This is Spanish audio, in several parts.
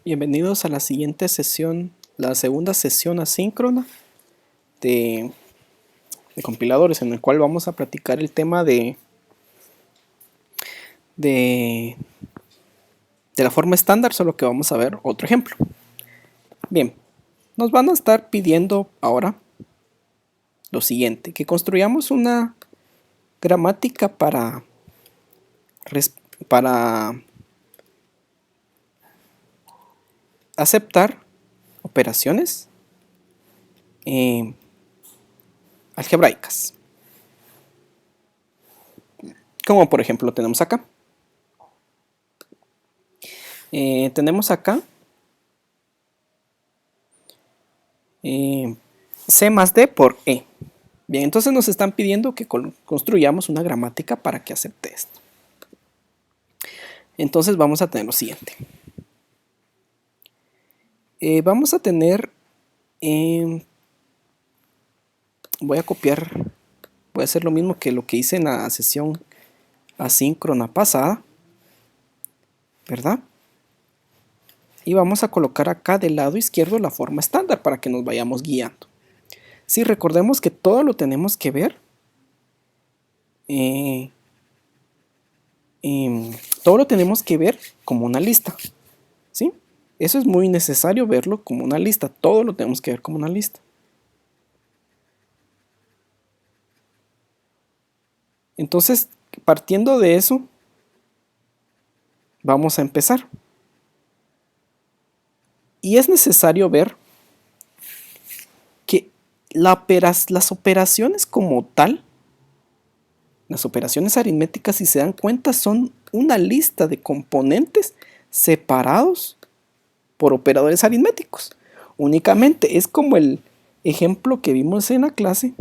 Bienvenidos a la siguiente sesión, la segunda sesión asíncrona de, de compiladores, en el cual vamos a practicar el tema de, de la forma estándar, solo que vamos a ver otro ejemplo. Bien, nos van a estar pidiendo ahora lo siguiente, que construyamos una gramática para aceptar operaciones algebraicas, como por ejemplo tenemos acá. Tenemos acá C más D por E. Bien, entonces nos están pidiendo que construyamos una gramática para que acepte esto. Entonces vamos a tener lo siguiente. Vamos a tener, voy a copiar, voy a hacer lo mismo que lo que hice en la sesión asíncrona pasada, ¿verdad? Y vamos a colocar acá del lado izquierdo la forma estándar para que nos vayamos guiando. Sí, recordemos que todo lo tenemos que ver, todo lo tenemos que ver como una lista, ¿sí? Eso es muy necesario verlo como una lista, todo lo tenemos que ver como una lista. Entonces, partiendo de eso, vamos a empezar. Y es necesario ver que las operaciones como tal, las operaciones aritméticas, si se dan cuenta, son una lista de componentes separados por operadores aritméticos. Únicamente es como el ejemplo que vimos en la clase,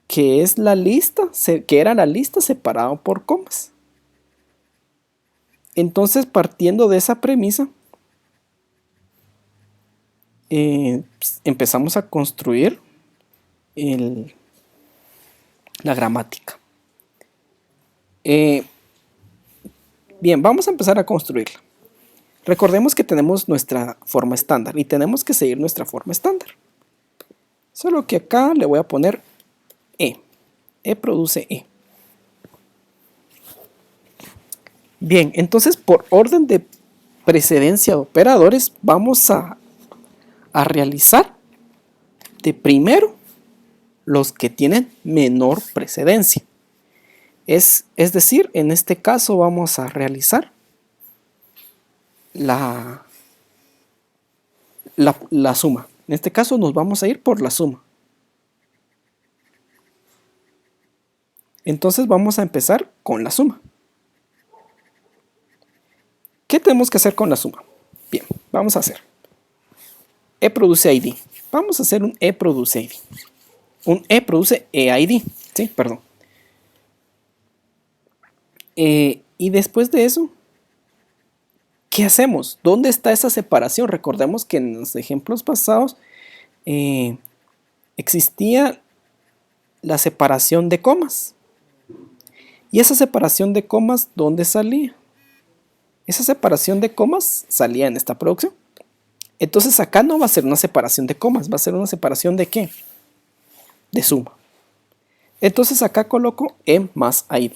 que es la lista, que era la lista separada por comas. Entonces, partiendo de esa premisa, empezamos a construir la gramática. Bien, vamos a empezar a construirla. Recordemos que tenemos nuestra forma estándar y tenemos que seguir nuestra forma estándar. Solo que acá le voy a poner E. E produce E. Bien, entonces por orden de precedencia de operadores vamos a realizar de primero los que tienen menor precedencia. Es decir, en este caso vamos a realizar la suma. En este caso nos vamos a ir por la suma. Entonces vamos a empezar con la suma. ¿Qué tenemos que hacer con la suma? Bien, vamos a hacer E produce ID. Vamos a hacer un E produce ID. Un E produce EID. Sí, perdón. Y después de eso, ¿qué hacemos? ¿Dónde está esa separación? Recordemos que en los ejemplos pasados existía la separación de comas. ¿Y esa separación de comas dónde salía? Esa separación de comas salía en esta producción. Entonces acá no va a ser una separación de comas, va a ser una separación de ¿qué? De suma. Entonces acá coloco E más ID.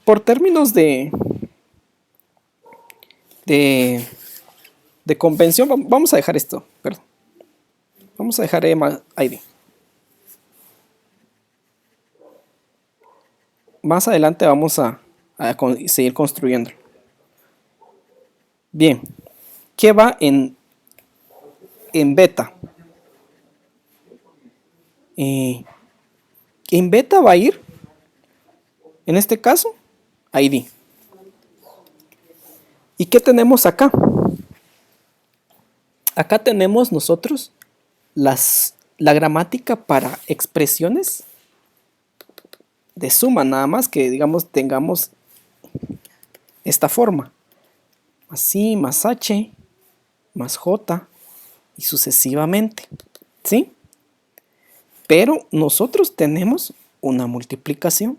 Por términos de convención, vamos a dejar esto, perdón. Vamos a dejar E más ID. Más adelante vamos a seguir construyendo. Bien, ¿qué va en beta? En beta va a ir, en este caso, ID. ¿Y qué tenemos acá? Acá tenemos nosotros la gramática para expresiones de suma, nada más que digamos tengamos esta forma, más I, más H, más J y sucesivamente, ¿sí? Pero nosotros tenemos una multiplicación.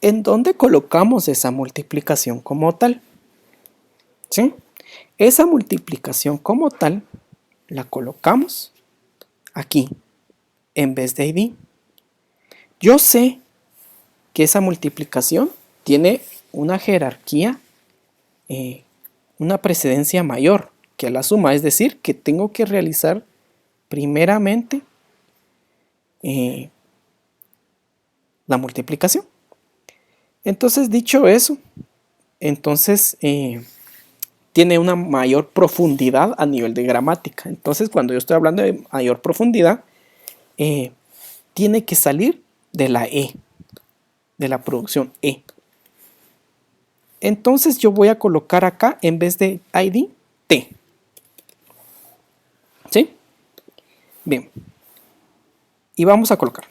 ¿En dónde colocamos esa multiplicación como tal? ¿Sí? Esa multiplicación como tal la colocamos aquí en vez de ID. Yo sé que esa multiplicación tiene una jerarquía, una precedencia mayor que la suma, es decir, que tengo que realizar primeramente la multiplicación. Entonces, dicho eso, entonces tiene una mayor profundidad a nivel de gramática. Entonces, cuando yo estoy hablando de mayor profundidad, tiene que salir de la E, de la producción E. Entonces yo voy a colocar acá, en vez de ID, T. ¿Sí? Bien. Y vamos a colocar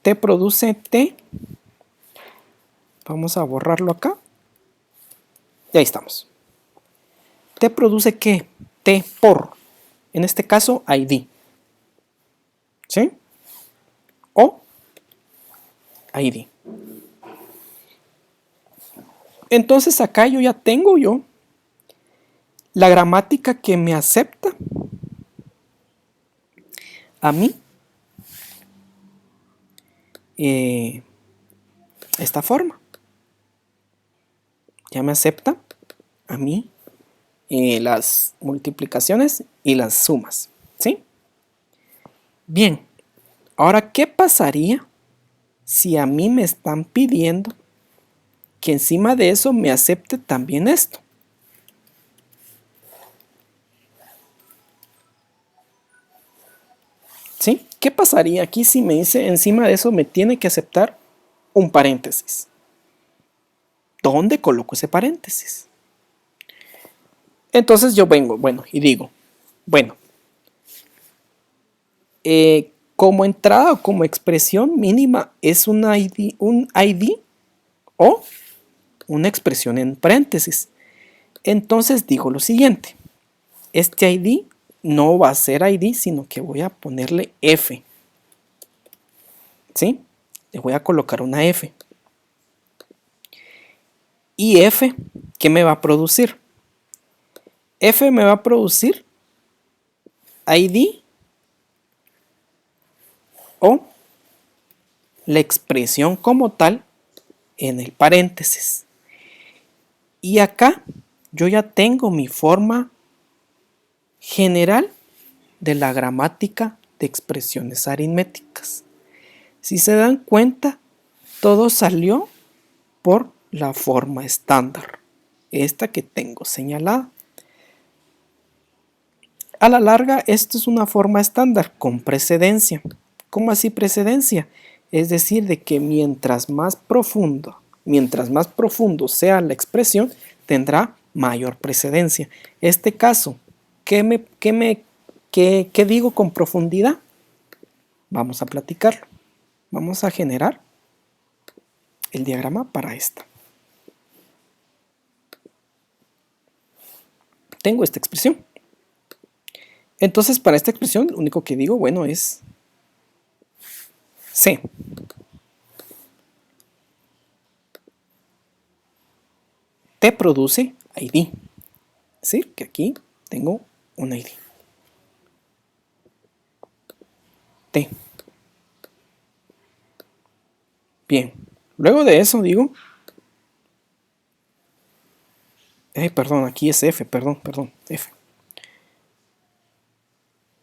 T produce T. Vamos a borrarlo acá. Y ahí estamos. T produce ¿qué? T por, en este caso, ID. ¿Sí? O ID. Entonces acá ya tengo la gramática que me acepta a mí esta forma. Ya me acepta a mí las multiplicaciones y las sumas. ¿Sí? Bien. Ahora, ¿qué pasaría si a mí me están pidiendo que encima de eso me acepte también esto? ¿Sí? ¿Qué pasaría aquí si me dice encima de eso me tiene que aceptar un paréntesis? ¿Dónde coloco ese paréntesis? Entonces yo vengo, bueno, y digo, bueno, como entrada o como expresión mínima es un ID o una expresión en paréntesis. Entonces digo lo siguiente, este ID no va a ser ID, sino que voy a ponerle F. ¿Sí? Le voy a colocar una F. ¿Y F qué me va a producir? F me va a producir ID o la expresión como tal en el paréntesis. Y acá yo ya tengo mi forma general de la gramática de expresiones aritméticas. Si se dan cuenta, todo salió por la forma estándar, esta que tengo señalada. A la larga, esto es una forma estándar con precedencia. ¿Cómo así precedencia? Es decir, de que mientras más profundo sea la expresión, tendrá mayor precedencia. Este caso, ¿qué digo con profundidad? Vamos a platicarlo. Vamos a generar el diagrama para esta. Tengo esta expresión. Entonces, para esta expresión, lo único que digo, bueno, es C. T produce ID. Es decir, que aquí tengo un ID. T. Bien. Luego de eso digo... perdón, aquí es F, perdón, F.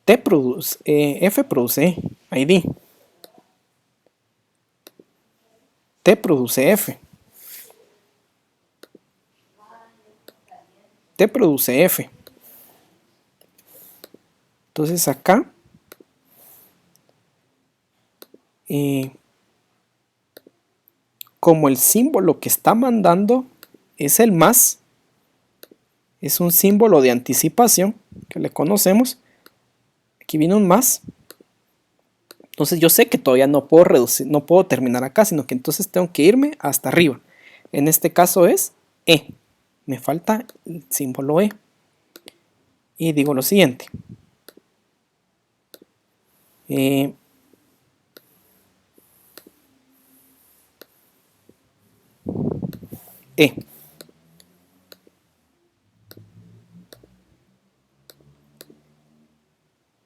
F produce ID. T produce F. T produce F. Entonces acá como el símbolo que está mandando es el más, es un símbolo de anticipación que le conocemos. Aquí viene un más. Entonces yo sé que todavía no puedo reducir, no puedo terminar acá, sino que entonces tengo que irme hasta arriba. En este caso es E. Me falta el símbolo E. Y digo lo siguiente. E.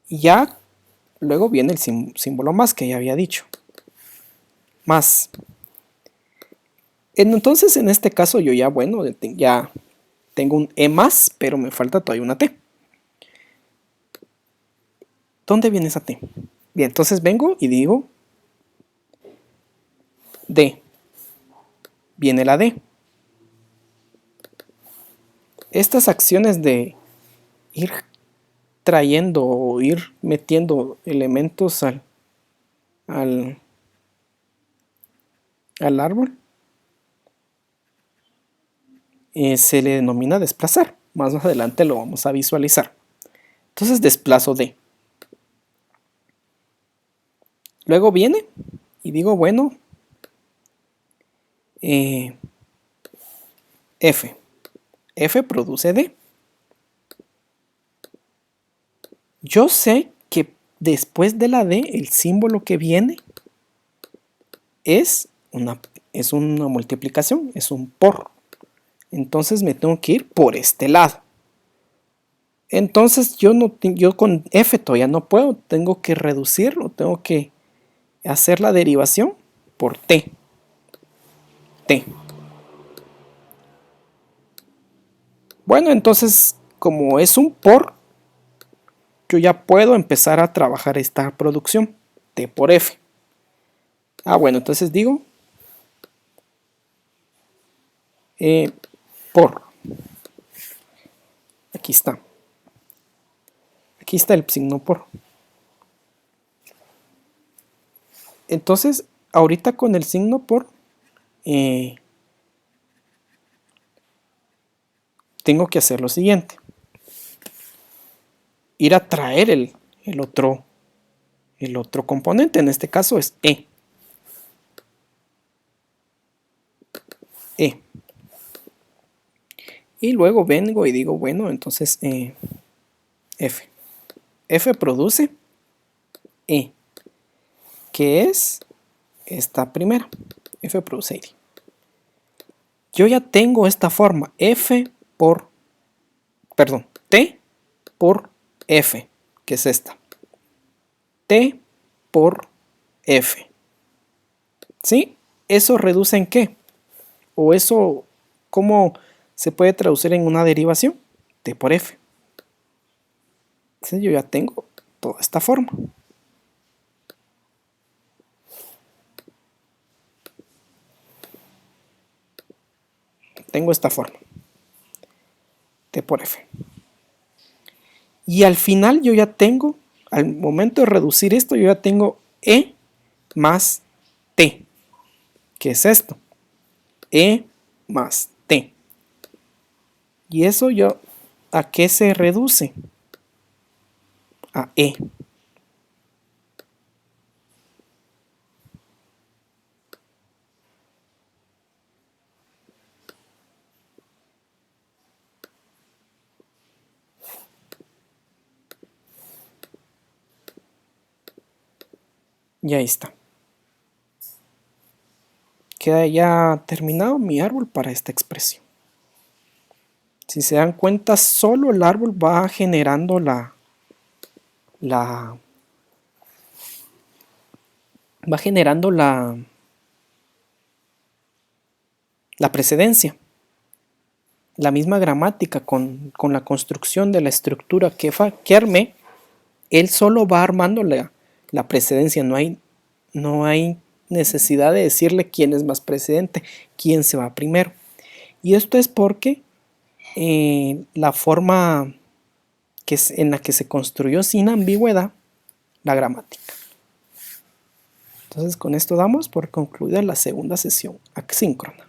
Y ya luego viene el símbolo más que ya había dicho. Más. Entonces en este caso yo ya, bueno, ya tengo un E más, pero me falta todavía una T. ¿Dónde viene esa T? Bien, entonces vengo y digo D. Viene la D. Estas acciones de ir trayendo o ir metiendo elementos al árbol se le denomina desplazar. Más adelante lo vamos a visualizar. Entonces desplazo D. Luego viene y digo, bueno, F. F produce D. Yo sé que después de la D, el símbolo que viene es una multiplicación, es un por. Entonces me tengo que ir por este lado. Entonces yo con F todavía no puedo, tengo que reducirlo, tengo que hacer la derivación por T. T. Bueno, entonces como es un por, yo ya puedo empezar a trabajar esta producción, T por F. Bueno, entonces digo por. Aquí está. Aquí está el signo por. Entonces, ahorita con el signo por, tengo que hacer lo siguiente. Ir a traer el otro componente, en este caso es E. E. Y luego vengo y digo, bueno, entonces F. F produce E, que es esta primera. F produce ID. Yo ya tengo esta forma, F por, perdón, T por F, que es esta. T por F. ¿Sí? ¿Eso reduce en qué? ¿O eso cómo se puede traducir en una derivación? T por F. Entonces yo ya tengo toda esta forma. Tengo esta forma. T por F. Y al final yo ya tengo, al momento de reducir esto, yo ya tengo E más T. ¿Qué es esto? E más T. Y eso yo, ¿a qué se reduce? A E. Y ahí está. Queda ya terminado mi árbol para esta expresión. Si se dan cuenta, solo el árbol va generando la precedencia. La misma gramática con la construcción de la estructura que armé, él solo va armando la precedencia. No hay necesidad de decirle quién es más precedente, quién se va primero. Y esto es porque la forma en la que se construyó sin ambigüedad la gramática. Entonces con esto damos por concluida la segunda sesión asíncrona.